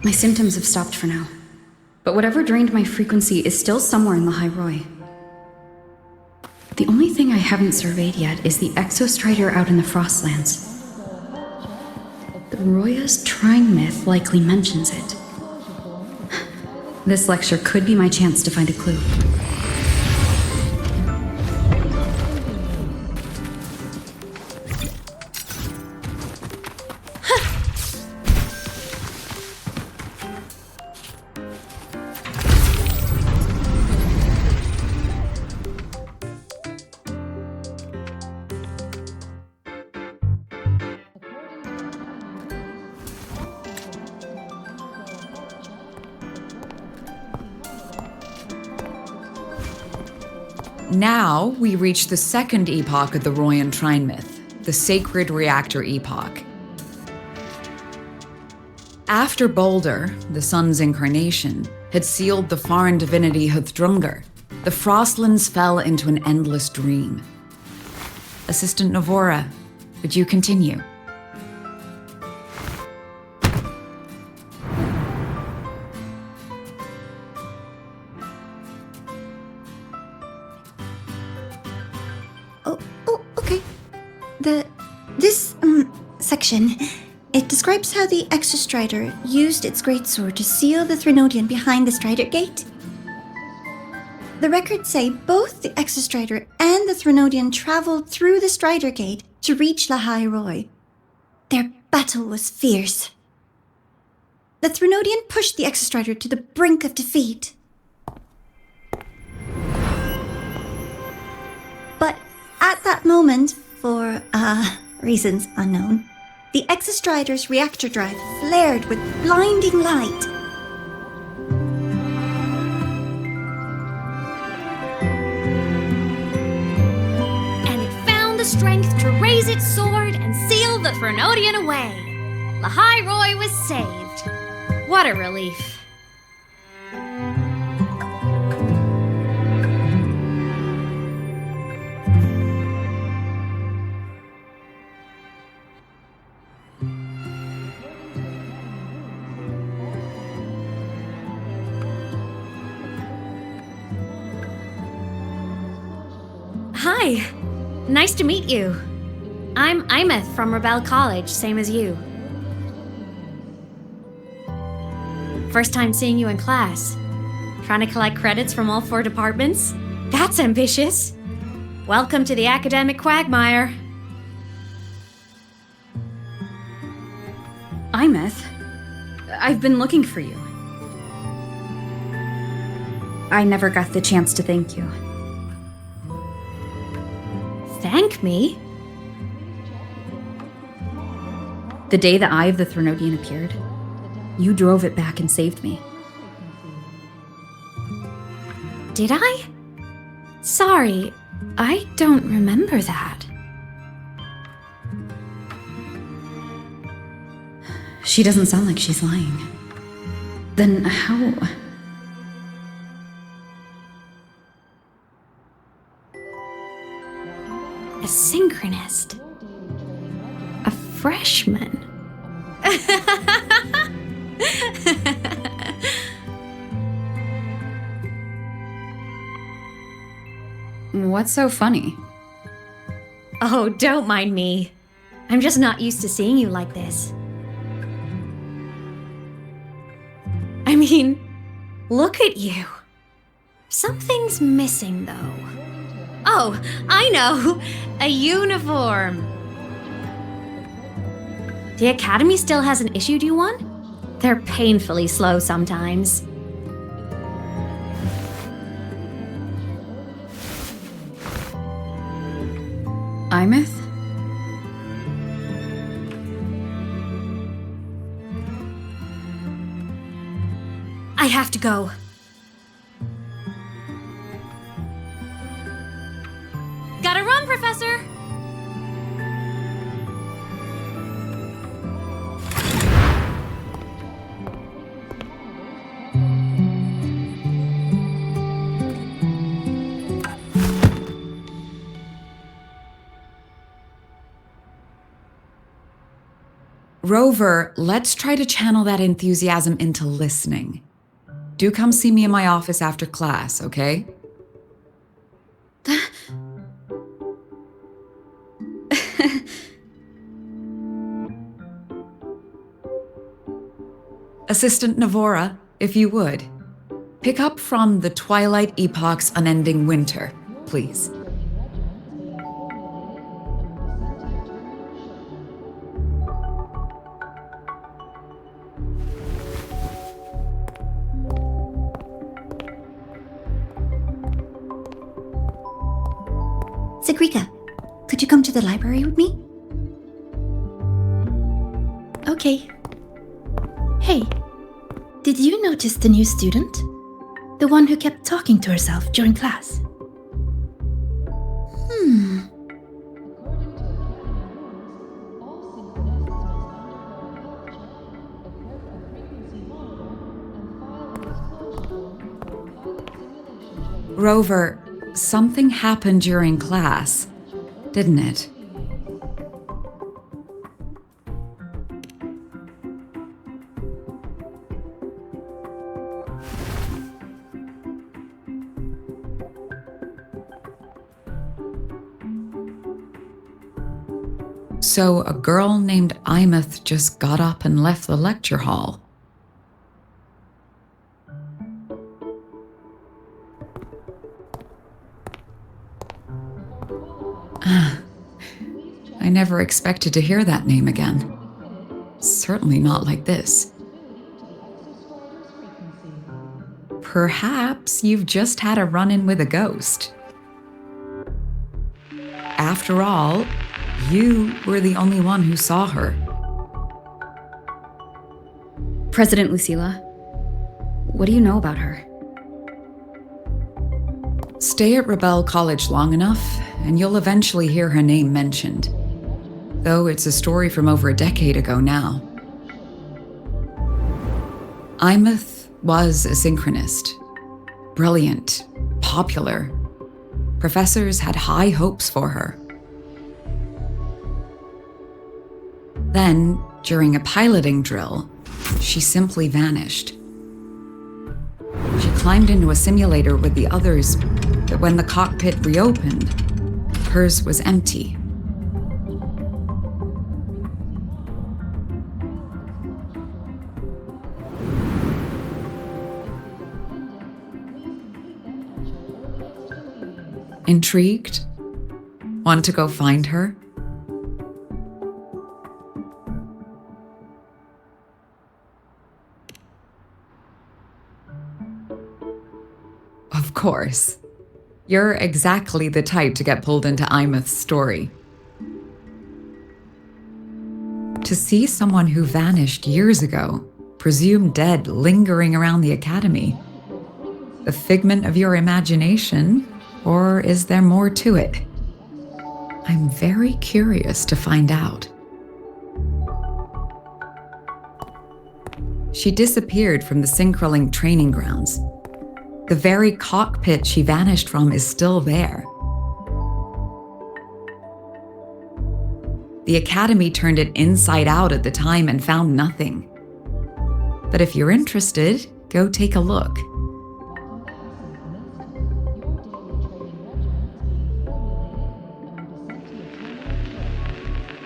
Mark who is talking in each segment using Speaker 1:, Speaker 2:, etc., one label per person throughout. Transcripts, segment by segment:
Speaker 1: My symptoms have stopped for now. But whatever drained my frequency is still somewhere in Lahai. The only thing I haven't surveyed yet is the exostrider out in the Frostlands. The Roya's Trine myth likely mentions it. This lecture could be my chance to find a clue.
Speaker 2: Now, we reach the second epoch of the Royan Trine myth, the Sacred Reactor Epoch. After Baldur, the sun's incarnation, had sealed the foreign divinity Huthrungur, the Frostlands fell into an endless dream. Assistant Navora, would you continue?
Speaker 3: Okay. This section, it describes how the Exostrider used its greatsword to seal the Threnodian behind the Strider Gate. The records say both the Exostrider and the Threnodian traveled through the Strider Gate to reach Lahai Roy. Their battle was fierce. The Threnodian pushed the Exostrider to the brink of defeat. But at that moment, for reasons unknown, the Exostrider's reactor drive flared with blinding light.
Speaker 4: And it found the strength to raise its sword and seal the Threnodian away. Lahai Roy was saved. What a relief. Hi, nice to meet you. I'm Imeth from Rebel College, same as you. First time seeing you in class. Trying to collect credits from all 4 departments? That's ambitious. Welcome to the academic quagmire.
Speaker 1: Imeth, I've been looking for you. I never got the chance to thank you.
Speaker 4: Thank me?
Speaker 1: The day the Eye of the Threnodian appeared, you drove it back and saved me.
Speaker 4: Did I? Sorry, I don't remember that.
Speaker 1: She doesn't sound like she's lying. Then how...
Speaker 4: A synchronist. A freshman.
Speaker 1: What's so funny?
Speaker 4: Oh, don't mind me. I'm just not used to seeing you like this. I mean, look at you. Something's missing, though. Oh, I know! A uniform! The Academy still hasn't issued you one? They're painfully slow sometimes.
Speaker 1: Imeth?
Speaker 4: I have to go. Gotta run, Professor!
Speaker 2: Rover, let's try to channel that enthusiasm into listening. Do come see me in my office after class, okay? Assistant Navora, if you would. Pick up from the Twilight Epoch's Unending Winter, please.
Speaker 3: Sigrika, could you come to the library with me?
Speaker 5: Okay. Hey, did you notice the new student? The one who kept talking to herself during class?
Speaker 2: Rover, something happened during class, didn't it? So a girl named Imeth just got up and left the lecture hall. I never expected to hear that name again. Certainly not like this. Perhaps you've just had a run-in with a ghost. After all, you were the only one who saw her.
Speaker 1: President Lucilla, what do you know about her?
Speaker 2: Stay at Rebel College long enough, and you'll eventually hear her name mentioned. Though it's a story from over a decade ago now. Imeth was a synchronist. Brilliant, popular. Professors had high hopes for her. Then, during a piloting drill, she simply vanished. She climbed into a simulator with the others, but when the cockpit reopened, hers was empty. Intrigued? Want to go find her? Of course. You're exactly the type to get pulled into Imeth's story. To see someone who vanished years ago, presumed dead, lingering around the academy. The figment of your imagination, or is there more to it? I'm very curious to find out. She disappeared from the Synchroling training grounds. The very cockpit she vanished from is still there. The Academy turned it inside out at the time and found nothing. But if you're interested, go take a look.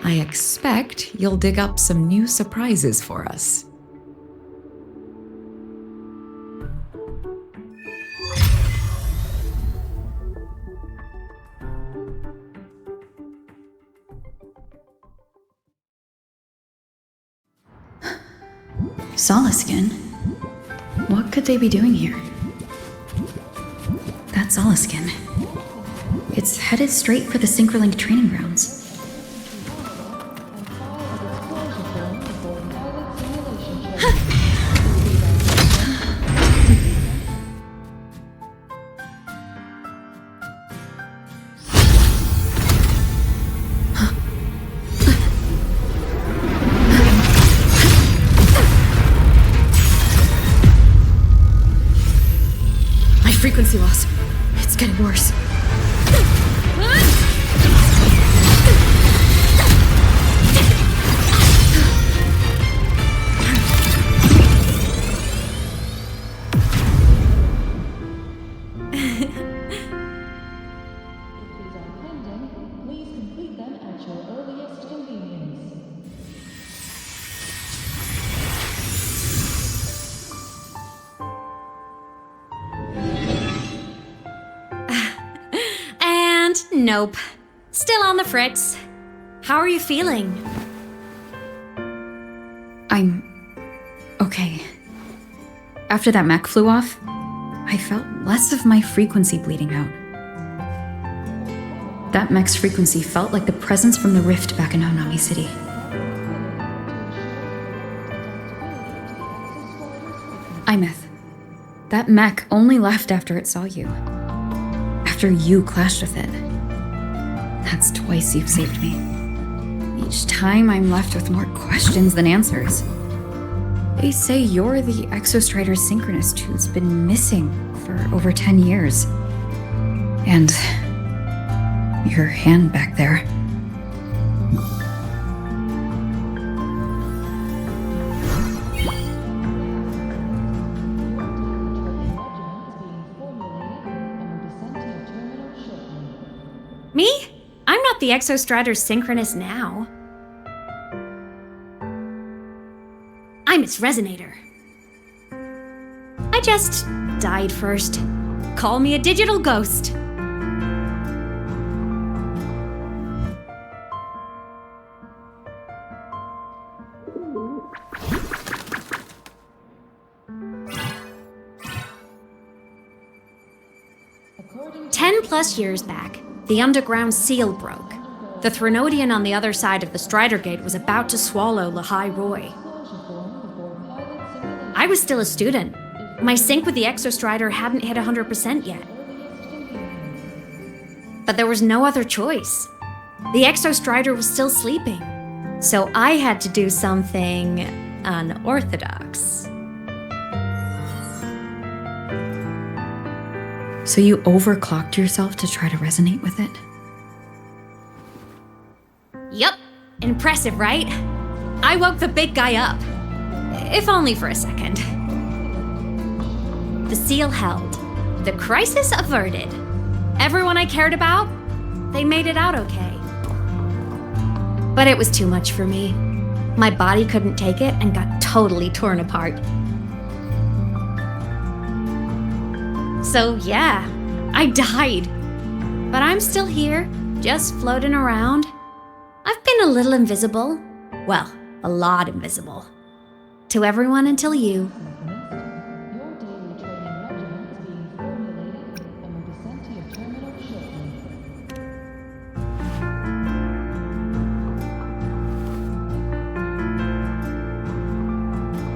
Speaker 2: I expect you'll dig up some new surprises for us.
Speaker 1: Solaskin? What could they be doing here? That's Solaskin. It's headed straight for the Synchroling training grounds. Frequency loss. It's getting worse.
Speaker 4: Nope. Still on the fritz. How are you feeling?
Speaker 1: I'm okay. After that mech flew off, I felt less of my frequency bleeding out. That mech's frequency felt like the presence from the rift back in Honami City. Imeth, that mech only left after it saw you. After you clashed with it. That's twice you've saved me. Each time I'm left with more questions than answers. They say you're the Exostrider synchronist who's been missing for over 10 years. And your hand back there.
Speaker 4: Me? I'm not the Exostrider synchronist now. I'm its resonator. I just died first. Call me a digital ghost. +10 years back, the underground seal broke. The Threnodian on the other side of the Strider Gate was about to swallow Lahai Roy. I was still a student. My sync with the Exostrider hadn't hit 100% yet. But there was no other choice. The Exostrider was still sleeping. So I had to do something unorthodox.
Speaker 1: So you overclocked yourself to try to resonate with it?
Speaker 4: Yup. Impressive, right? I woke the big guy up. If only for a second. The seal held. The crisis averted. Everyone I cared about, they made it out okay. But it was too much for me. My body couldn't take it and got totally torn apart. So yeah, I died. But I'm still here, just floating around. I've been a little invisible. Well, a lot invisible. To everyone until you.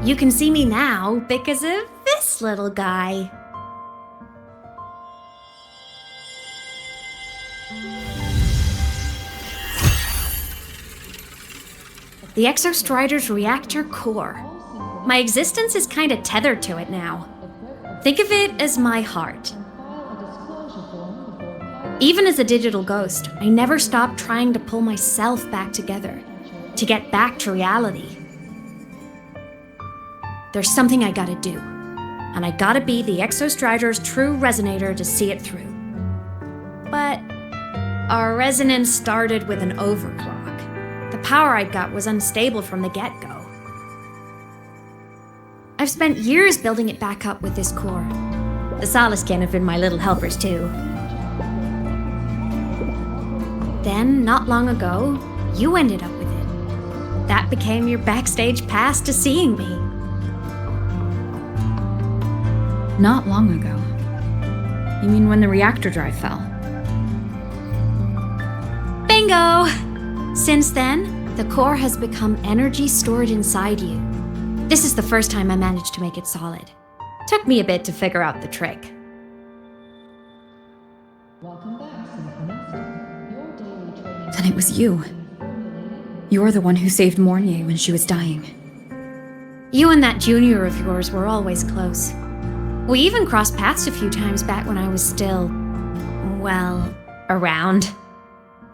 Speaker 4: You can see me now because of this little guy. The Exostrider's reactor core. My existence is kinda tethered to it now. Think of it as my heart. Even as a digital ghost, I never stopped trying to pull myself back together, to get back to reality. There's something I gotta do, and I gotta be the Exostrider's true resonator to see it through. But our resonance started with an overclock. The power I got was unstable from the get-go. I've spent years building it back up with this core. The Solaskin have been my little helpers too. Then, not long ago, you ended up with it. That became your backstage pass to seeing me.
Speaker 1: Not long ago. You mean when the reactor drive fell?
Speaker 4: Bingo! Since then, the core has become energy stored inside you. This is the first time I managed to make it solid. Took me a bit to figure out the trick.
Speaker 1: Then it was you. You're the one who saved Mornier when she was dying.
Speaker 4: You and that junior of yours were always close. We even crossed paths a few times back when I was still, well, around.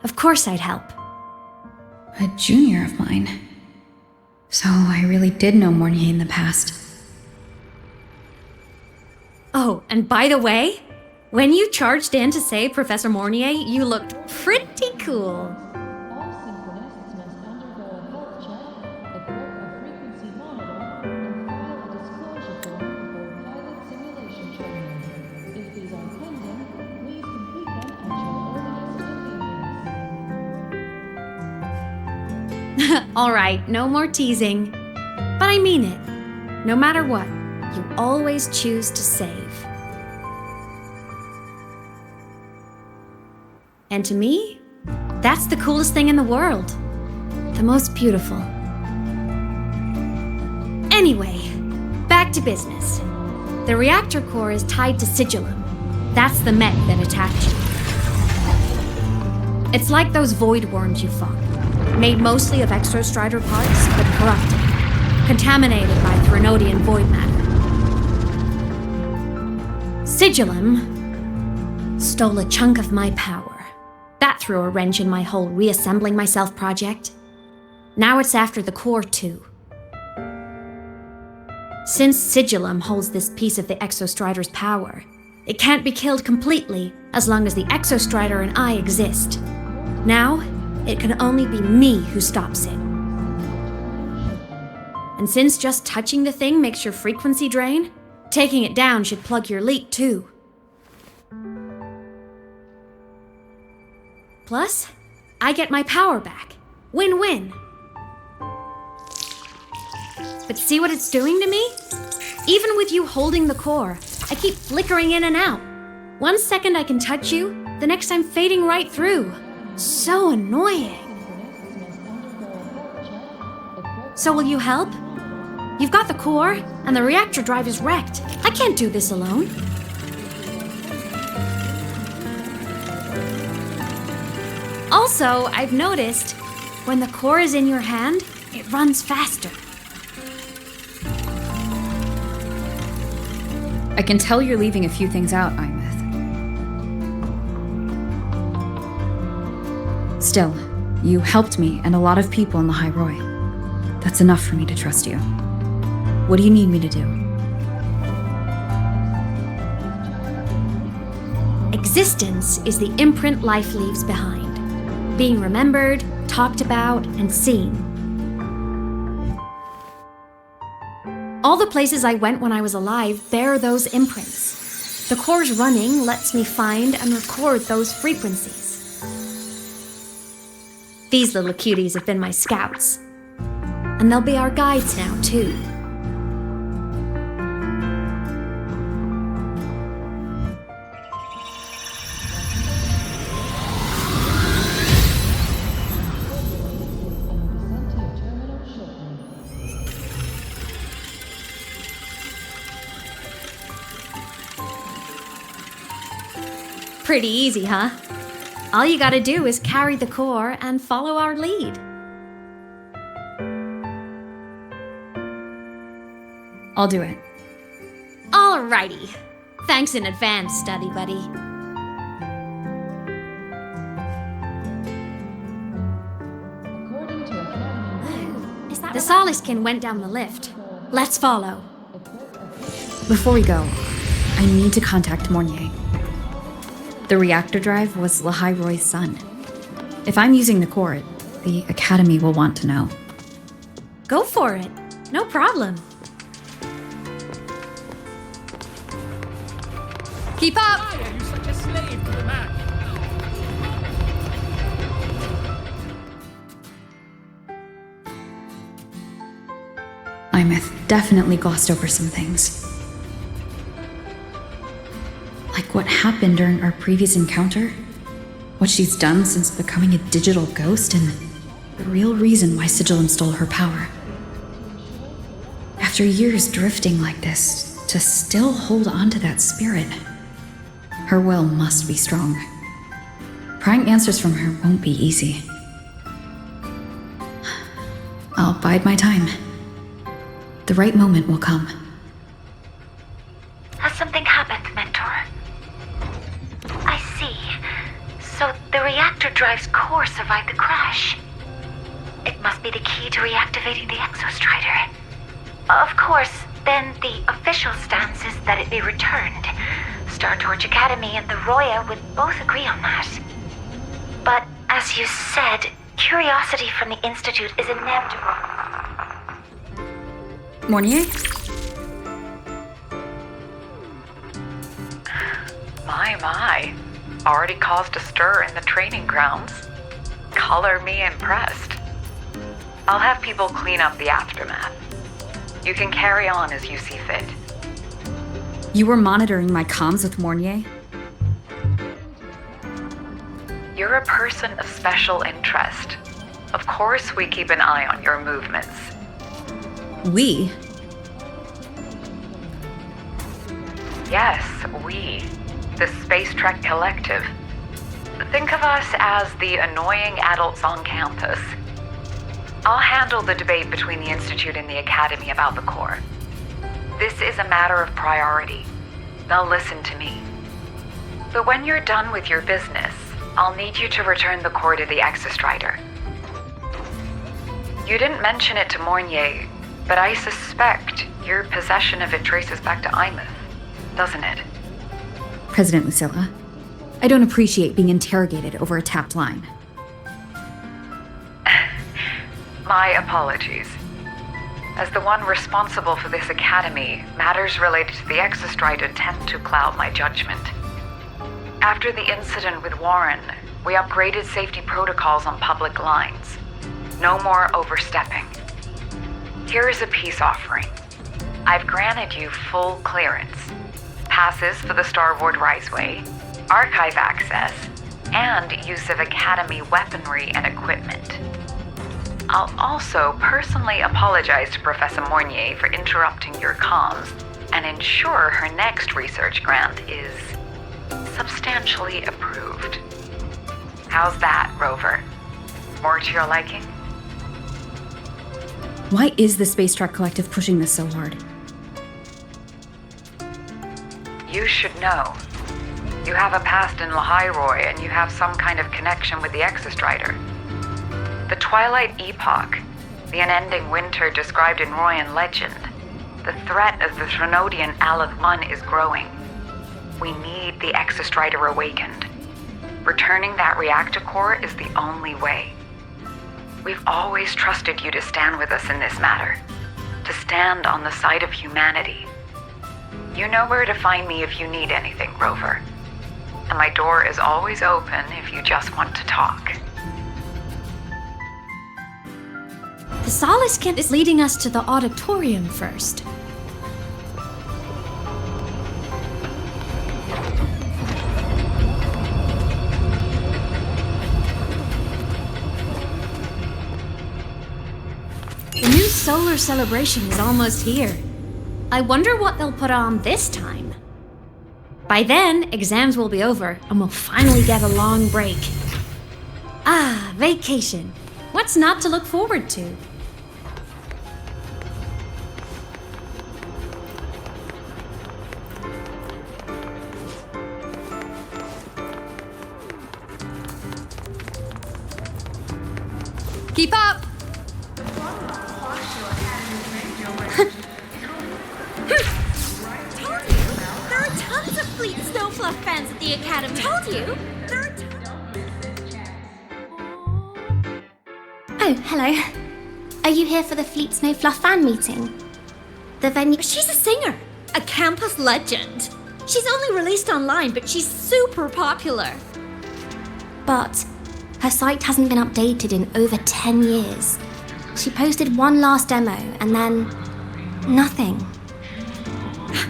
Speaker 4: Of course I'd help.
Speaker 1: A junior of mine. So I really did know Mornier in the past.
Speaker 4: Oh, and by the way, when you charged in to save Professor Mornier, you looked pretty cool. Alright, no more teasing. But I mean it. No matter what, you always choose to save. And to me, that's the coolest thing in the world. The most beautiful. Anyway, back to business. The reactor core is tied to Sigillum. That's the mech that attacked you. It's like those void worms you fought. Made mostly of exostrider parts, but corrupted. Contaminated by Threnodian void matter. Sigillum stole a chunk of my power. That threw a wrench in my whole reassembling myself project. Now it's after the core too. Since Sigillum holds this piece of the Exostrider's power, it can't be killed completely as long as the Exostrider and I exist. Now, it can only be me who stops it. And since just touching the thing makes your frequency drain, taking it down should plug your leak too. Plus, I get my power back. Win-win. But see what it's doing to me? Even with you holding the core, I keep flickering in and out. 1 second I can touch you, the next I'm fading right through. So annoying. So will you help? You've got the core, and the reactor drive is wrecked. I can't do this alone. Also, I've noticed, when the core is in your hand, it runs faster.
Speaker 1: I can tell you're leaving a few things out, Imeth. Still, you helped me and a lot of people in the Lahai Roi. That's enough for me to trust you. What do you need me to do?
Speaker 4: Existence is the imprint life leaves behind. Being remembered, talked about, and seen. All the places I went when I was alive bear those imprints. The core's running lets me find and record those frequencies. These little cuties have been my scouts. And they'll be our guides now, too. Pretty easy, huh? All you gotta do is carry the core and follow our lead.
Speaker 1: I'll do it.
Speaker 4: Alrighty. Thanks in advance, study buddy. The Soliskin went down the lift. Let's follow.
Speaker 1: Before we go, I need to contact Mornier. The reactor drive was Lahai Roi's son. If I'm using the core, the Academy will want to know.
Speaker 4: Go for it. No problem.
Speaker 1: Keep up!
Speaker 6: Why are you such a slave to the man?
Speaker 1: Imeth definitely glossed over some things. Like what happened during our previous encounter, what she's done since becoming a digital ghost, and the real reason why Sigillum stole her power. After years drifting like this, to still hold on to that spirit, her will must be strong. Prying answers from her won't be easy. I'll bide my time. The right moment will come.
Speaker 7: Has something happened, Mentor? I see. So the reactor drive's core survived the crash. It must be the key to reactivating the Exostrider. Of course, then the official stance is that it be returned. Startorch Academy and the Roya would both agree on that. But as you said, curiosity from the Institute is inevitable.
Speaker 1: Mornier?
Speaker 8: My. Already caused a stir in the training grounds. Color me impressed. I'll have people clean up the aftermath. You can carry on as you see fit.
Speaker 1: You were monitoring my comms with Mornier?
Speaker 8: You're a person of special interest. Of course we keep an eye on your movements.
Speaker 1: We?
Speaker 8: Yes, we. The Space Trek Collective. Think of us as the annoying adults on campus. I'll handle the debate between the Institute and the Academy about the Core. This is a matter of priority. They'll listen to me. But when you're done with your business, I'll need you to return the Core to the Exostrider. You didn't mention it to Mornier, but I suspect your possession of it traces back to Imeth, doesn't it?
Speaker 1: President Lucilla, I don't appreciate being interrogated over a tapped line.
Speaker 8: My apologies. As the one responsible for this academy, matters related to the Exostrider tend to cloud my judgment. After the incident with Warren, we upgraded safety protocols on public lines. No more overstepping. Here is a peace offering. I've granted you full clearance. Passes for the Starboard Riseway, archive access, and use of Academy weaponry and equipment. I'll also personally apologize to Professor Mornier for interrupting your comms and ensure her next research grant is substantially approved. How's that, Rover? More to your liking?
Speaker 1: Why is the Space Trek Collective pushing this so hard?
Speaker 8: You should know. You have a past in Lahai, and you have some kind of connection with the Exostrider. The Twilight Epoch, the unending winter described in Royan legend, the threat of the Threnodian Aleth 1 is growing. We need the Exostrider awakened. Returning that reactor core is the only way. We've always trusted you to stand with us in this matter, to stand on the side of humanity. You know where to find me if you need anything, Rover. And my door is always open if you just want to talk.
Speaker 4: The Solace Kent is leading us to the auditorium first. The new solar celebration is almost here. I wonder what they'll put on this time. By then, exams will be over, and we'll finally get a long break. Ah, vacation. What's not to look forward to?
Speaker 1: Keep up!
Speaker 4: There are tons of Fleet Snowfluff fans at the Academy. Told you!
Speaker 3: Oh, hello. Are you here for the Fleet Snowfluff fan meeting? The venue.
Speaker 4: She's a singer, a campus legend. She's only released online, but she's super popular.
Speaker 3: But her site hasn't been updated in over 10 years. She posted one last demo and then nothing.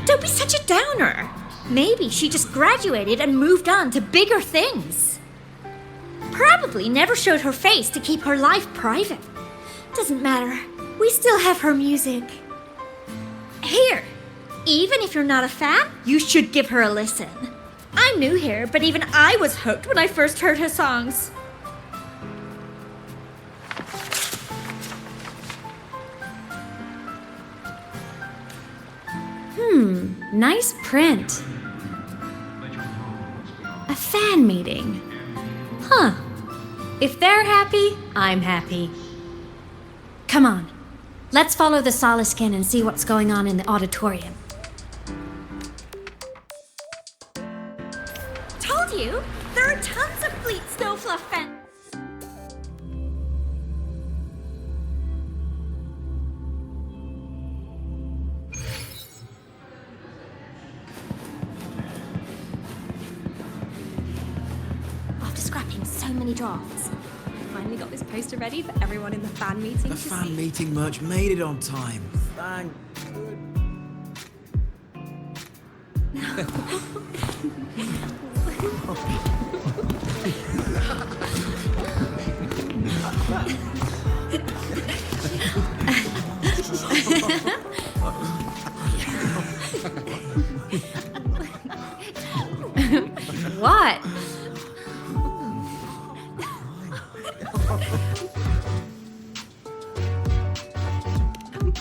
Speaker 4: Don't be such a downer. Maybe she just graduated and moved on to bigger things. Probably never showed her face to keep her life private. Doesn't matter. We still have her music. Here, even if you're not a fan, you should give her a listen. I'm new here, but even I was hooked when I first heard her songs. Nice print. A fan meeting. Huh. If they're happy, I'm happy. Come on. Let's follow the Solace Kin and see what's going on in the auditorium. Told you! There are tons of Fleet Snowfluff fans. After scrapping so many drafts, finally finally got this poster ready for everyone in the fan meeting
Speaker 9: The
Speaker 4: to
Speaker 9: fan
Speaker 4: see.
Speaker 9: meeting merch made it on time. Thank
Speaker 4: What?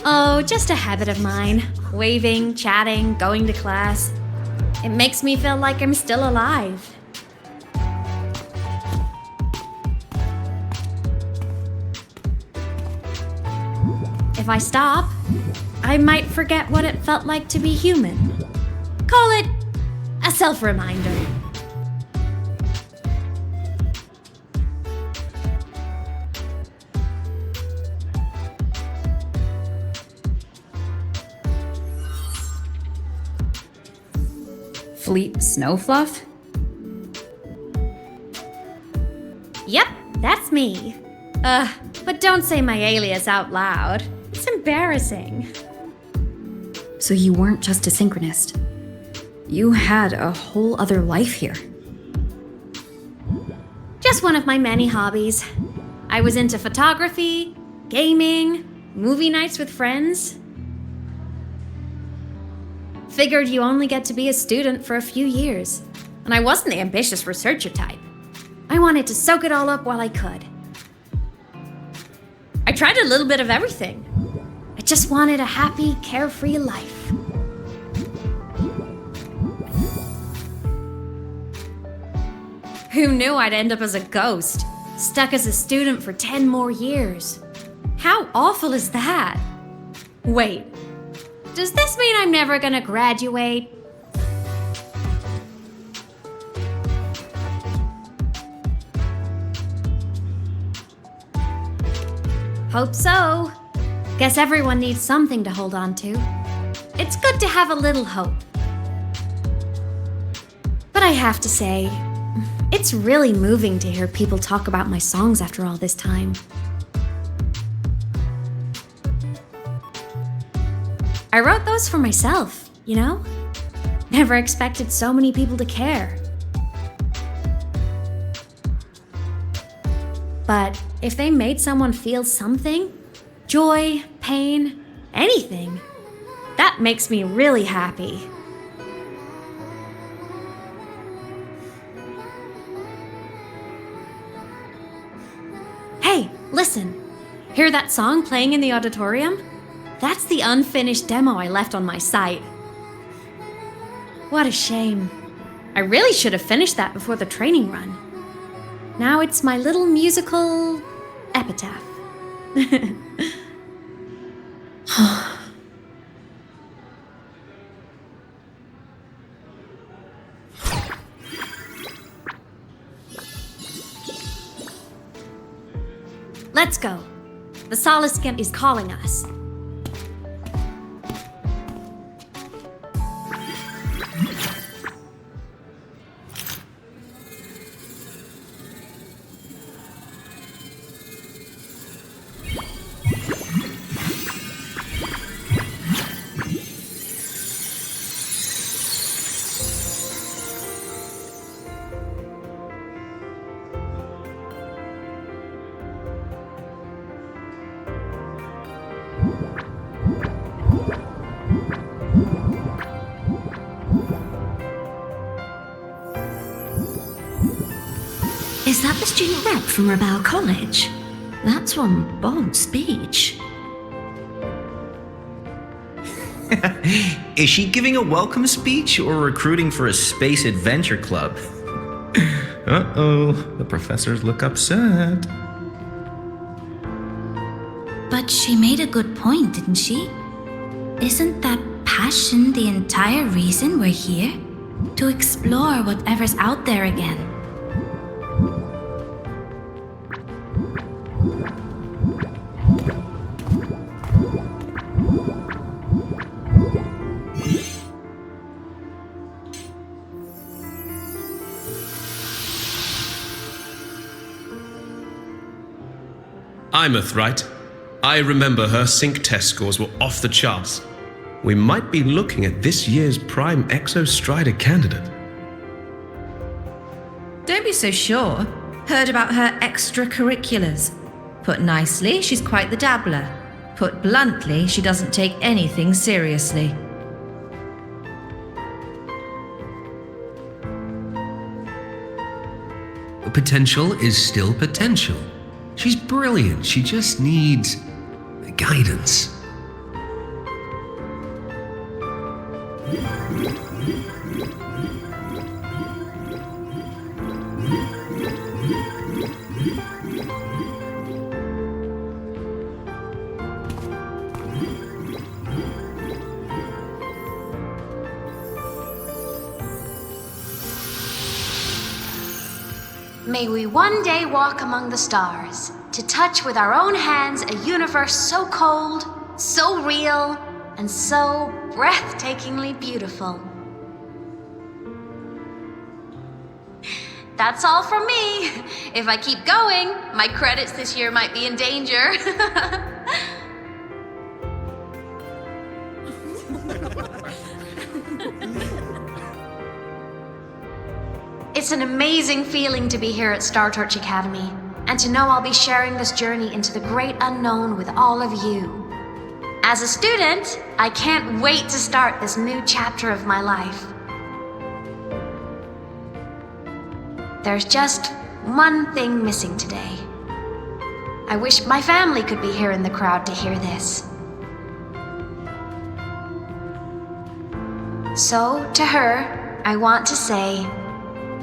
Speaker 4: Oh, just a habit of mine. Waving, chatting, going to class. It makes me feel like I'm still alive. If I stop, I might forget what it felt like to be human. Call it a self-reminder.
Speaker 1: Fleet Snowfluff?
Speaker 4: Yep, that's me. But don't say my alias out loud. It's embarrassing.
Speaker 1: So you weren't just a synchronist. You had a whole other life here.
Speaker 4: Just one of my many hobbies. I was into photography, gaming, movie nights with friends. Figured you only get to be a student for a few years. And I wasn't the ambitious researcher type. I wanted to soak it all up while I could. I tried a little bit of everything. I just wanted a happy, carefree life. Who knew I'd end up as a ghost, stuck as a student for 10 more years? How awful is that? Wait, does this mean I'm never gonna graduate? Hope so. Guess everyone needs something to hold on to. It's good to have a little hope. But I have to say, it's really moving to hear people talk about my songs after all this time. I wrote those for myself, you know? Never expected so many people to care. But if they made someone feel something, joy, pain, anything, that makes me really happy. Hey, listen. Hear that song playing in the auditorium? That's the unfinished demo I left on my site. What a shame. I really should have finished that before the training run. Now it's my little musical epitaph. Let's go. The Soliscan is calling us.
Speaker 7: Is that the student rep from Rebel College? That's one bold speech.
Speaker 10: Is she giving a welcome speech or recruiting for a space adventure club? Uh-oh, the professors look upset.
Speaker 7: But she made a good point, didn't she? Isn't that passion the entire reason we're here? To explore whatever's out there again.
Speaker 11: Imeth, right? I remember her sync test scores were off the charts. We might be looking at this year's prime Exostrider candidate.
Speaker 12: Don't be so sure. Heard about her extracurriculars. Put nicely, she's quite the dabbler. Put bluntly, she doesn't take anything seriously.
Speaker 13: Potential is still potential. She's brilliant, she just needs guidance.
Speaker 7: May we one day walk among the stars, to touch with our own hands a universe so cold, so real, and so breathtakingly beautiful. That's all from me. If I keep going, my credits this year might be in danger. It's an amazing feeling to be here at Star Torch Academy, and to know I'll be sharing this journey into the great unknown with all of you. As a student, I can't wait to start this new chapter of my life. There's just one thing missing today. I wish my family could be here in the crowd to hear this. So, to her, I want to say,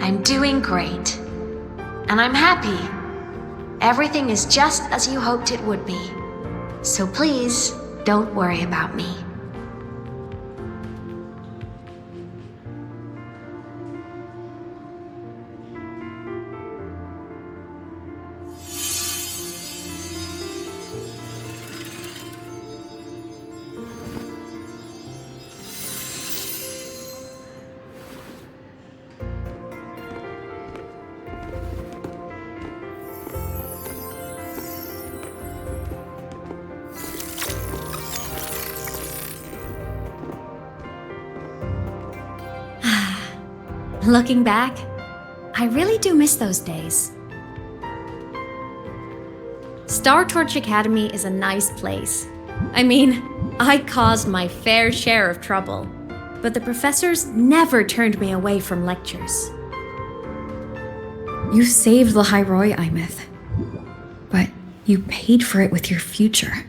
Speaker 7: I'm doing great. And I'm happy. Everything is just as you hoped it would be. So please, don't worry about me.
Speaker 4: Looking back, I really do miss those days. Star Torch Academy is a nice place. I mean, I caused my fair share of trouble, but the professors never turned me away from lectures.
Speaker 1: You saved Lahai, Imeth, but you paid for it with your future.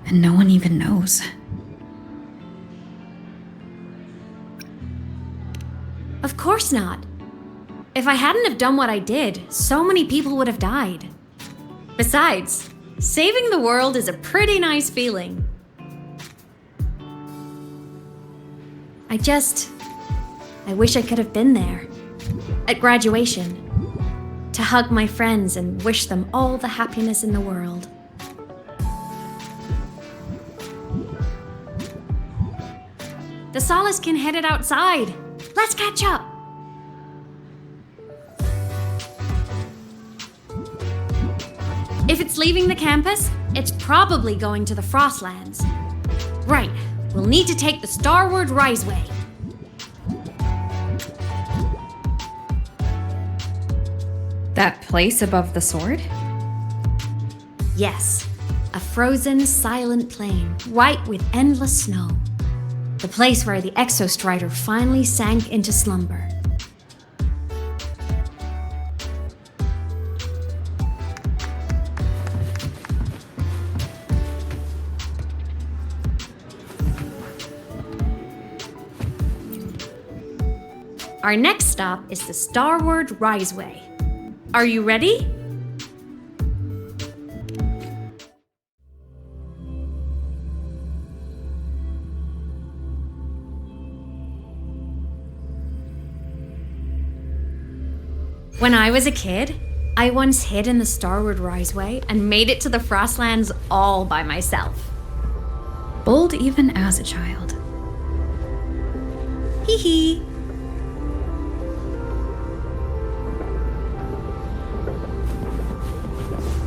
Speaker 1: And no one even knows.
Speaker 4: Of course not. If I hadn't have done what I did, so many people would have died. Besides, saving the world is a pretty nice feeling. I wish I could have been there. At graduation. To hug my friends and wish them all the happiness in the world. The Solace can headed outside. Let's catch up! If it's leaving the campus, it's probably going to the Frostlands. Right, we'll need to take the Starward Riseway.
Speaker 1: That place above the sword?
Speaker 4: Yes, a frozen, silent plain, white with endless snow. The place where the Exostrider finally sank into slumber. Our next stop is the Starward Riseway. Are you ready? When I was a kid, I once hid in the Starward Riseway and made it to the Frostlands all by myself.
Speaker 1: Bold even as a child.
Speaker 4: Hee hee.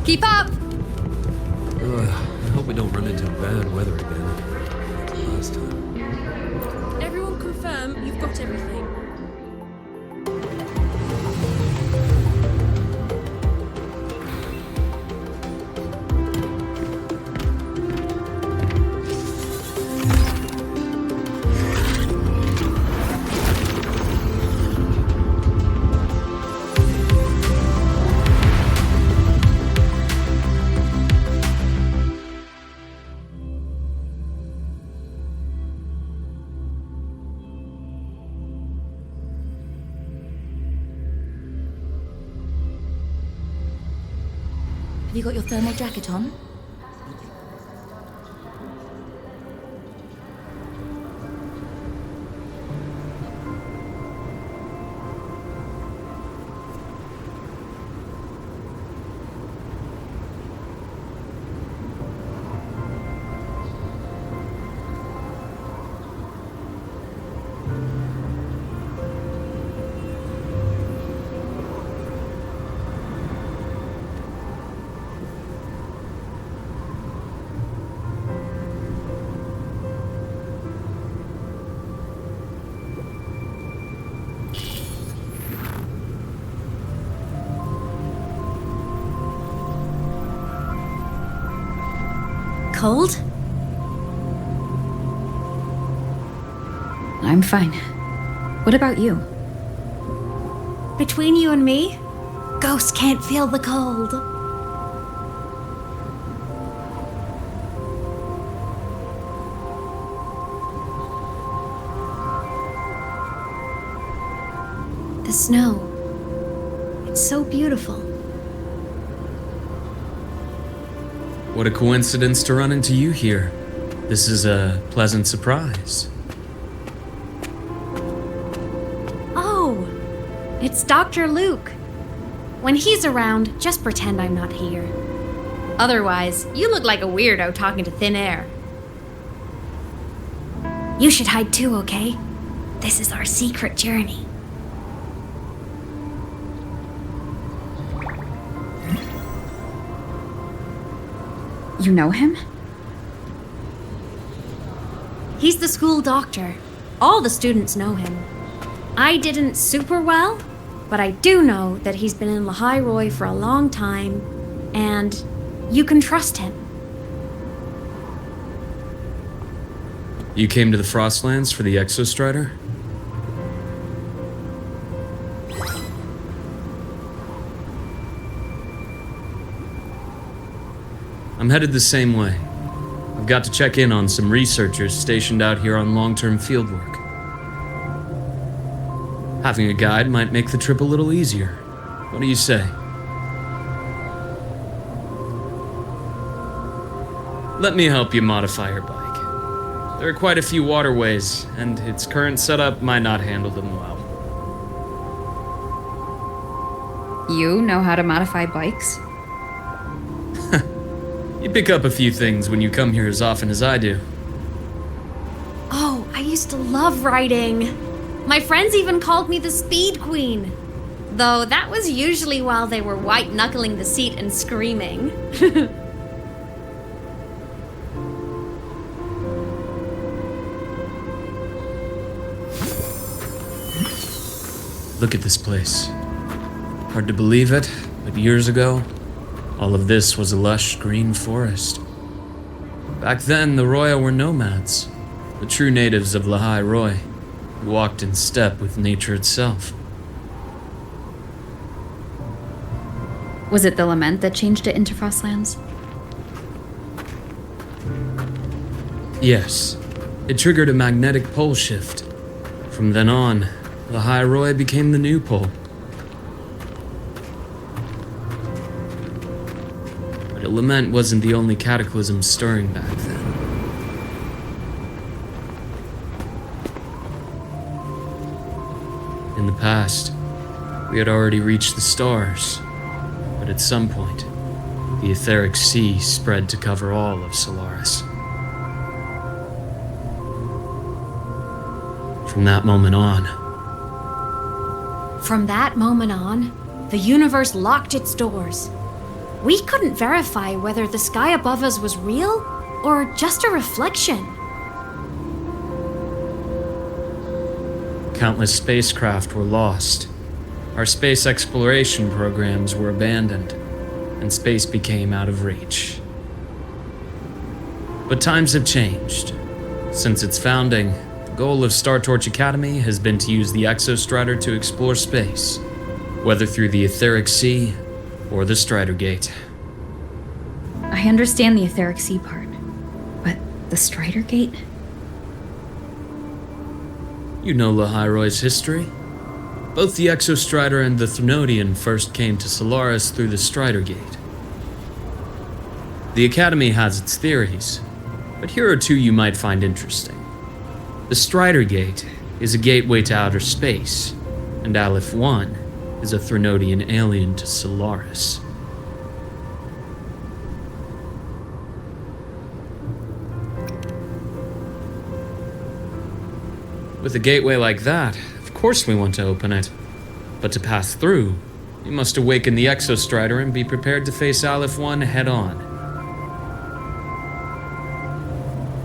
Speaker 2: Keep up!
Speaker 13: I hope we don't run into bad weather again. Last time.
Speaker 6: Everyone confirm you've got everything.
Speaker 5: Have you got your thermal jacket on?
Speaker 4: Cold?
Speaker 1: I'm fine. What about you?
Speaker 4: Between you and me, ghosts can't feel the cold. The snow. It's so beautiful.
Speaker 14: What a coincidence to run into you here. This is a pleasant surprise.
Speaker 4: Oh, it's Dr. Luke. When he's around, just pretend I'm not here. Otherwise, you look like a weirdo talking to thin air. You should hide too, okay? This is our secret journey.
Speaker 1: You know him?
Speaker 4: He's the school doctor. All the students know him. I didn't super well, but I do know that he's been in Lahai Roy for a long time, and you can trust him.
Speaker 14: You came to the Frostlands for the Exostrider? I'm headed the same way. I've got to check in on some researchers stationed out here on long-term fieldwork. Having a guide might make the trip a little easier. What do you say? Let me help you modify your bike. There are quite a few waterways, and its current setup might not handle them well.
Speaker 1: You know how to modify bikes?
Speaker 14: You pick up a few things when you come here as often as I do.
Speaker 4: Oh, I used to love riding. My friends even called me the Speed Queen. Though that was usually while they were white-knuckling the seat and screaming.
Speaker 14: Look at this place. Hard to believe it, but years ago, all of this was a lush green forest. Back then, the Roya were nomads, the true natives of Lahai Roy, who walked in step with nature itself.
Speaker 1: Was it the lament that changed it into Frostlands?
Speaker 14: Yes, it triggered a magnetic pole shift. From then on, Lahai Roy became the new pole. But a lament wasn't the only cataclysm stirring back then. In the past, we had already reached the stars, but at some point, the etheric sea spread to cover all of Solaris. From that moment on,
Speaker 4: From that moment on, the universe locked its doors. We couldn't verify whether the sky above us was real or just a reflection.
Speaker 14: Countless spacecraft were lost. Our space exploration programs were abandoned, and space became out of reach. But times have changed. Since its founding, the goal of Star Torch Academy has been to use the Exostrider to explore space, whether through the Etheric Sea or the Strider Gate.
Speaker 1: I understand the Etheric Sea part, but the Strider Gate?
Speaker 14: You know Lahai history. Both the Exostrider and the Threnodian first came to Solaris through the Strider Gate. The Academy has its theories, but here are two you might find interesting. The Strider Gate is a gateway to outer space, and Aleph 1 is a Threnodian alien to Solaris. With a gateway like that, of course we want to open it. But to pass through, we must awaken the Exostrider and be prepared to face Aleph 1 head on.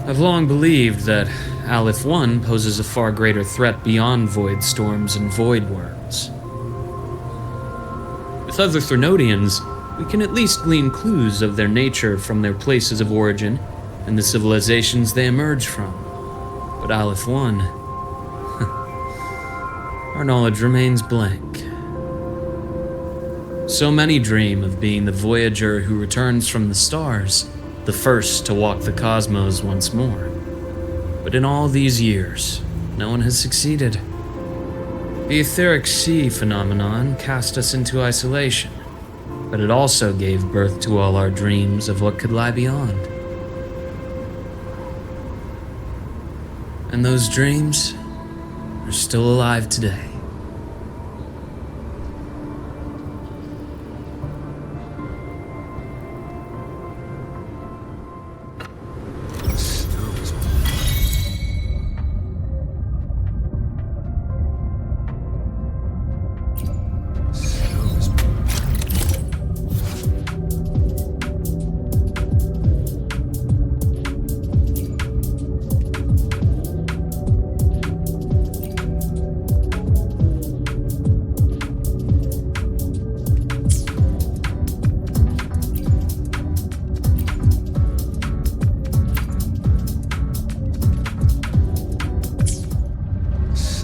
Speaker 14: I've long believed that Aleph 1 poses a far greater threat beyond void storms and void worms. With other Threnodians, we can at least glean clues of their nature from their places of origin and the civilizations they emerge from. But Aleph 1... our knowledge remains blank. So many dream of being the Voyager who returns from the stars, the first to walk the cosmos once more. But in all these years, no one has succeeded. The Etheric Sea phenomenon cast us into isolation, but it also gave birth to all our dreams of what could lie beyond. And those dreams are still alive today.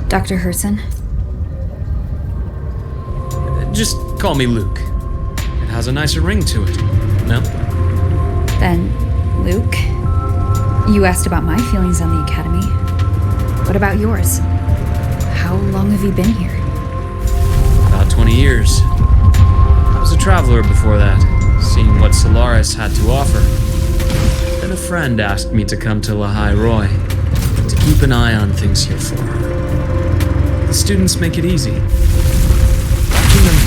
Speaker 1: Dr. Herson?
Speaker 14: Just call me Luke. It has a nicer ring to it, no?
Speaker 1: Then, Luke, you asked about my feelings on the Academy. What about yours? How long have you been here?
Speaker 14: About 20 years. I was a traveler before that, seeing what Solaris had to offer. Then a friend asked me to come to Lahai Roy, to keep an eye on things here for her. The students make it easy. Watching them.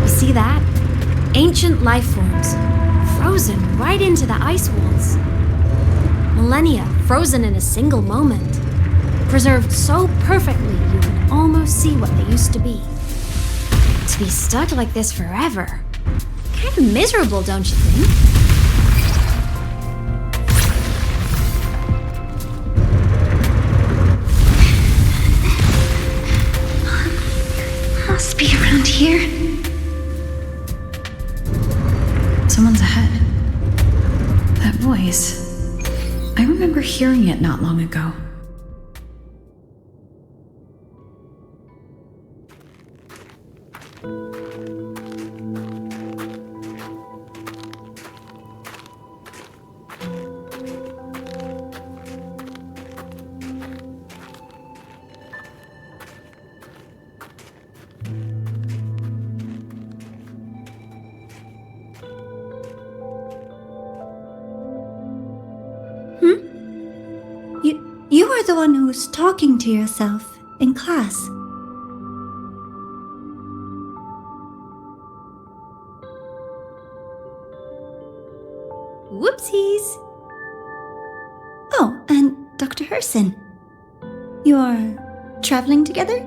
Speaker 4: You see that? Ancient life forms, frozen right into the ice walls. Millennia frozen in a single moment. Preserved so perfectly you can almost see what they used to be. To be stuck like this forever. Kind of miserable, don't you think?
Speaker 3: Must be around here.
Speaker 1: Someone's ahead. That voice. I remember hearing it not long ago.
Speaker 3: You are the one who was talking to yourself in class.
Speaker 4: Whoopsies!
Speaker 3: Dr. Herson. You're traveling together?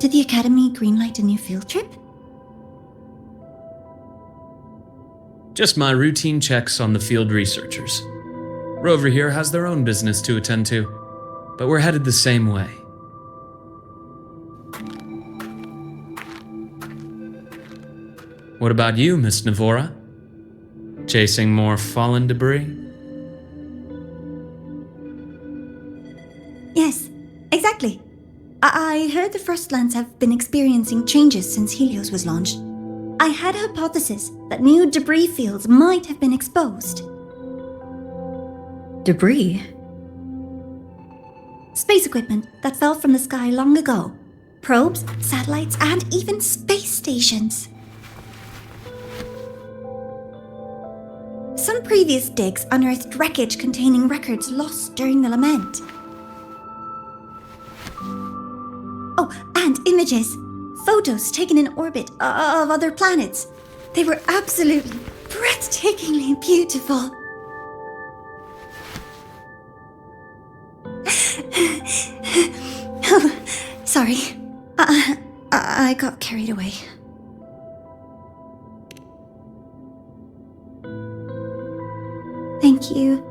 Speaker 3: Did the Academy greenlight a new field trip?
Speaker 14: Just my routine checks on the field researchers. Rover here has their own business to attend to, but we're headed the same way. What about you, Miss Navora? Chasing more fallen debris?
Speaker 3: Yes, exactly. I heard the Frostlands have been experiencing changes since Helios was launched. I had a hypothesis that new debris fields might have been exposed.
Speaker 1: Debris?
Speaker 3: Space equipment that fell from the sky long ago. Probes, satellites, and even space stations. Some previous digs unearthed wreckage containing records lost during the lament. Oh, and images. Photos taken in orbit of other planets. They were absolutely breathtakingly beautiful. Oh, sorry. I got carried away. Thank you.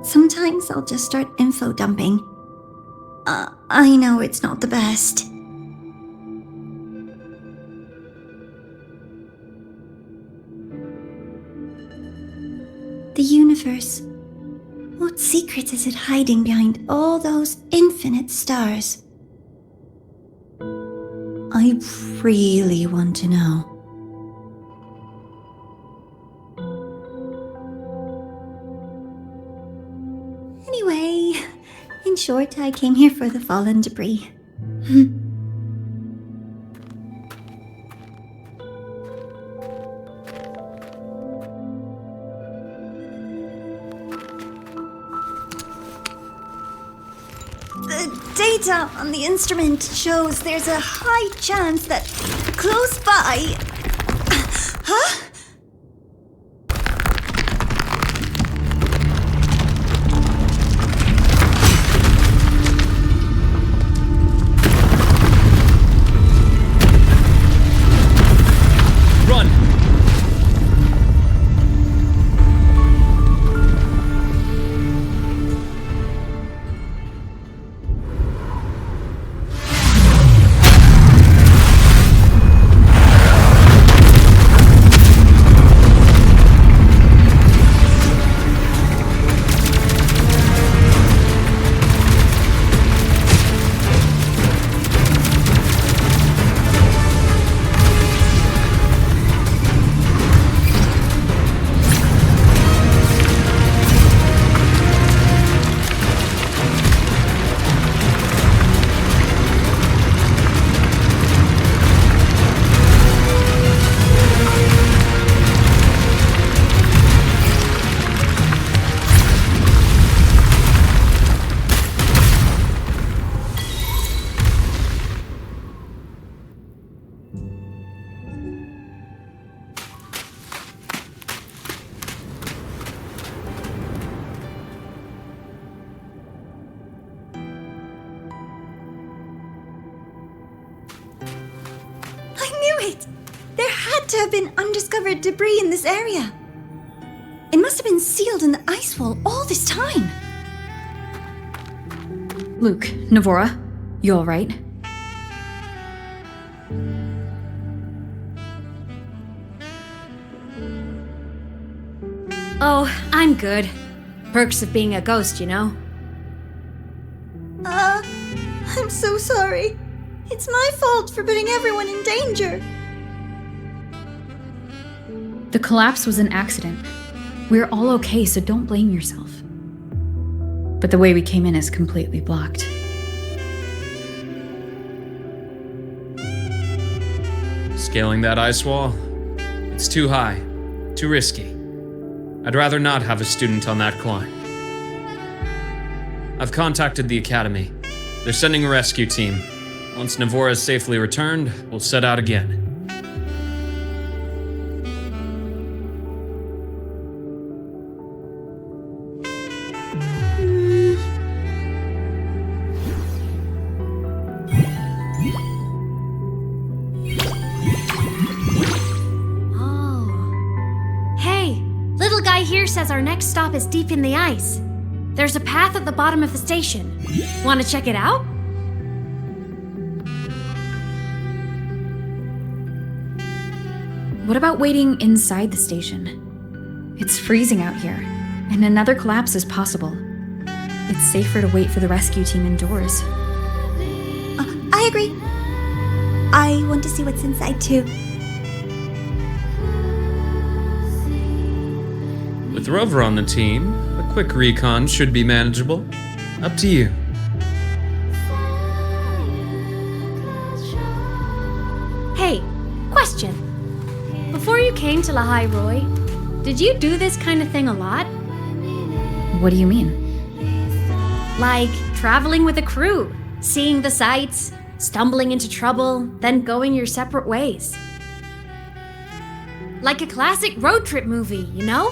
Speaker 3: Sometimes I'll just start info dumping. I know it's not the best. The universe. What secret is it hiding behind all those infinite stars? I really want to know. Anyway, in short, I came here for the fallen debris. The data on the instrument shows there's a high chance that close by... Huh? There had to have been undiscovered debris in this area. It must have been sealed in the ice wall all this time.
Speaker 1: Luke, Navora, you alright?
Speaker 4: Oh, I'm good. Perks of being a ghost, you know?
Speaker 3: I'm so sorry. It's my fault for putting everyone in danger.
Speaker 1: The collapse was an accident. We're all okay, so don't blame yourself. But the way we came in is completely blocked.
Speaker 14: Scaling that ice wall? It's too high, too risky. I'd rather not have a student on that climb. I've contacted the Academy. They're sending a rescue team. Once Navora is safely returned, we'll set out again.
Speaker 4: says our next stop is deep in the ice. There's a path at the bottom of the station. Want to check it out?
Speaker 1: What about waiting inside the station? It's freezing out here, and another collapse is possible. It's safer to wait for the rescue team indoors.
Speaker 3: I agree. I want to see what's inside too.
Speaker 14: With Rover on the team, a quick recon should be manageable. Up to you.
Speaker 4: Hey, question. Before you came to Lahai Roy, did you do this kind of thing a lot?
Speaker 1: What do you mean?
Speaker 4: Like traveling with a crew, seeing the sights, stumbling into trouble, then going your separate ways. Like a classic road trip movie, you know?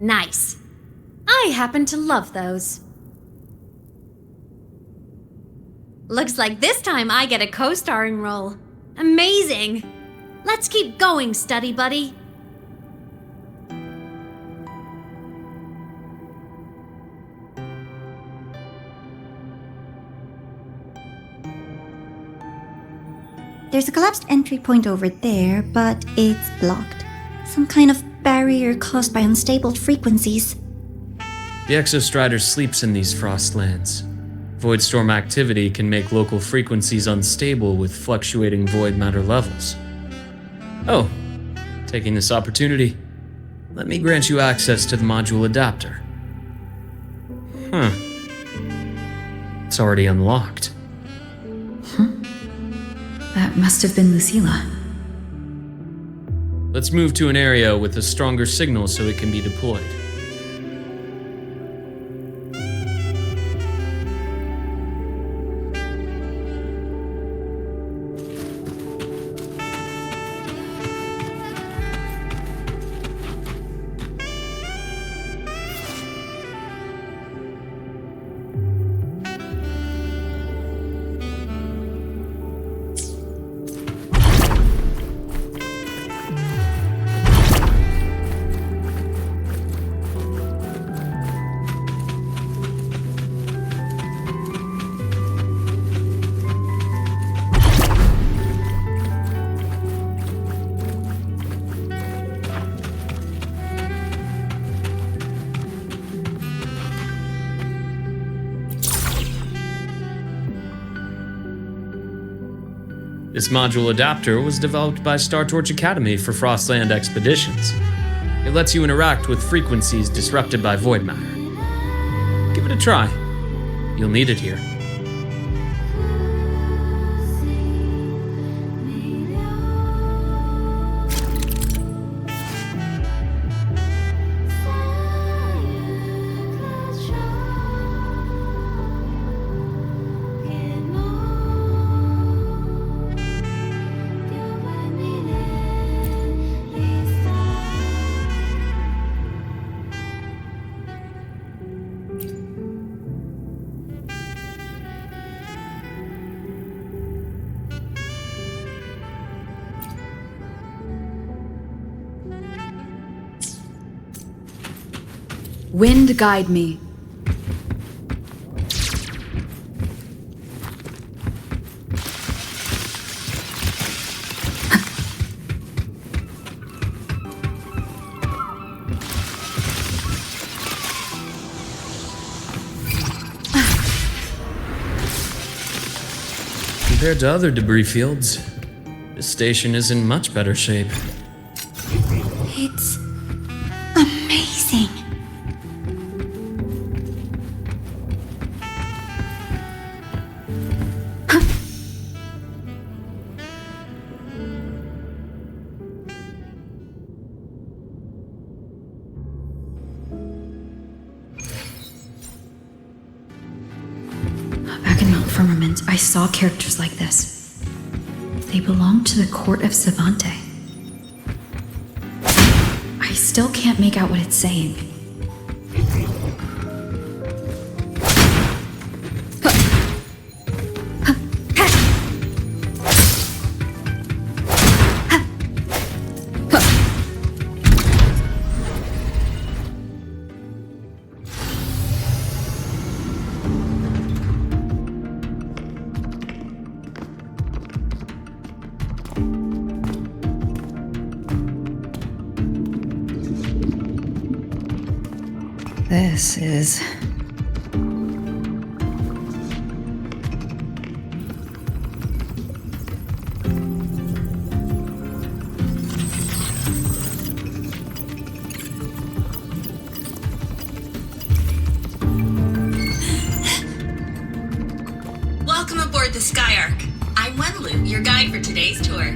Speaker 4: Nice. I happen to love those. Looks like this time I get a co-starring role. Amazing! Let's keep going, study buddy.
Speaker 3: There's a collapsed entry point over there, but it's blocked. Some kind of barrier caused by unstable frequencies.
Speaker 14: The Exostrider sleeps in these frostlands. Void storm activity can make local frequencies unstable with fluctuating void matter levels. Oh, taking this opportunity, let me grant you access to the module adapter. Huh. It's already unlocked.
Speaker 1: That must have been Lucilla.
Speaker 14: Let's move to an area with a stronger signal so it can be deployed. This module adapter was developed by Star Torch Academy for Frostland expeditions. It lets you interact with frequencies disrupted by void matter. Give it a try. You'll need it here.
Speaker 1: Wind guide me.
Speaker 14: Compared to other debris fields, this station is in much better shape.
Speaker 3: It's amazing.
Speaker 1: Back in Mount Firmament, I saw characters like this. They belonged to the court of Savante. I still can't make out what it's saying.
Speaker 2: This is...
Speaker 15: Welcome aboard the Skyark. I'm Wenlu, your guide for today's tour.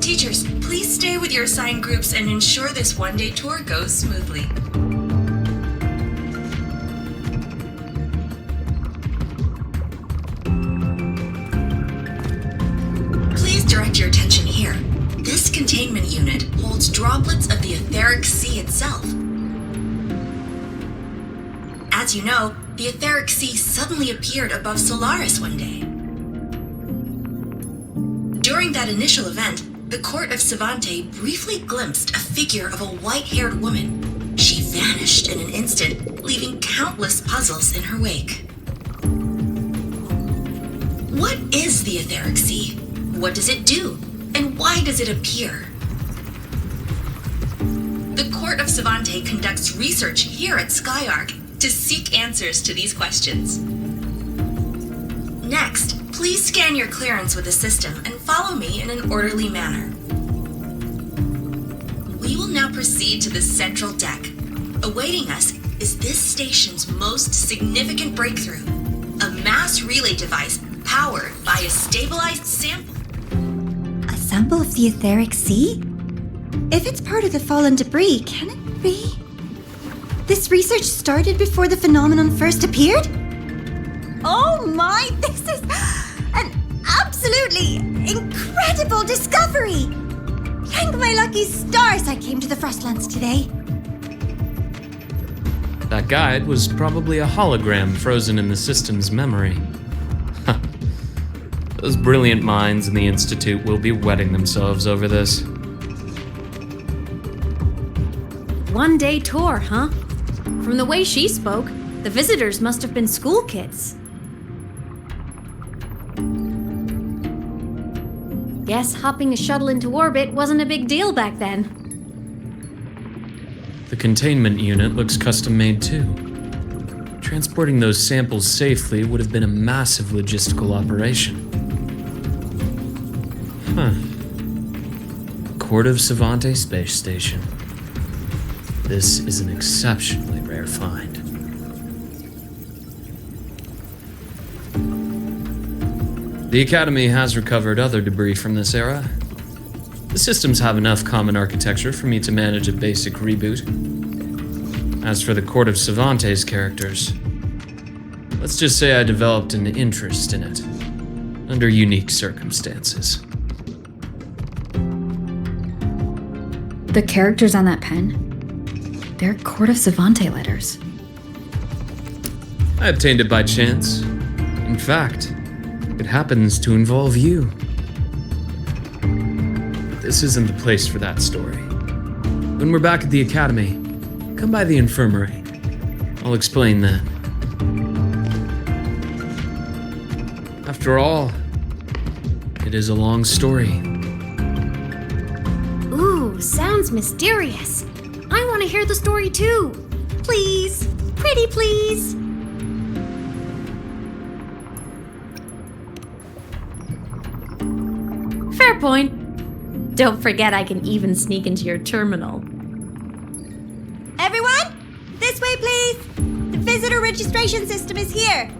Speaker 15: Teachers, please stay with your assigned groups and ensure this one-day tour goes smoothly. Please direct your attention here. This containment unit holds droplets of the etheric sea itself. As you know, the etheric sea suddenly appeared above Solaris one day. During that initial event, the court of Savante briefly glimpsed a figure of a white-haired woman. She vanished in an instant, leaving countless puzzles in her wake. What is the etheric sea? What does it do? And why does it appear? The court of Savante conducts research here at Skyark to seek answers to these questions. Next, please scan your clearance with the system and follow me in an orderly manner. We will now proceed to the central deck. Awaiting us is this station's most significant breakthrough, a mass relay device powered by a stabilized sample.
Speaker 3: A sample of the etheric sea? If it's part of the fallen debris, can it be? This research started before the phenomenon first appeared? Oh my, this is an absolutely incredible discovery! Thank my lucky stars I came to the Frostlands today.
Speaker 14: That guide was probably a hologram frozen in the system's memory. Those brilliant minds in the Institute will be wetting themselves over this.
Speaker 4: One-day tour, huh? From the way she spoke, the visitors must have been school kids. Guess hopping a shuttle into orbit wasn't a big deal back then.
Speaker 14: The containment unit looks custom-made too. Transporting those samples safely would have been a massive logistical operation. Court of Savante Space Station. This is an exceptionally rare find. The Academy has recovered other debris from this era. The systems have enough common architecture for me to manage a basic reboot. As for the Court of Savante's characters, let's just say I developed an interest in it, under unique circumstances.
Speaker 1: The characters on that pen? They're Court of Savante letters.
Speaker 14: I obtained it by chance. In fact, it happens to involve you. But this isn't the place for that story. When we're back at the Academy, come by the infirmary. I'll explain that. After all, it is a long story.
Speaker 4: Ooh, sounds mysterious. I want to hear the story too. Please, pretty please. Fair point. Don't forget I can even sneak into your terminal.
Speaker 3: Everyone, this way please! The visitor registration system is here.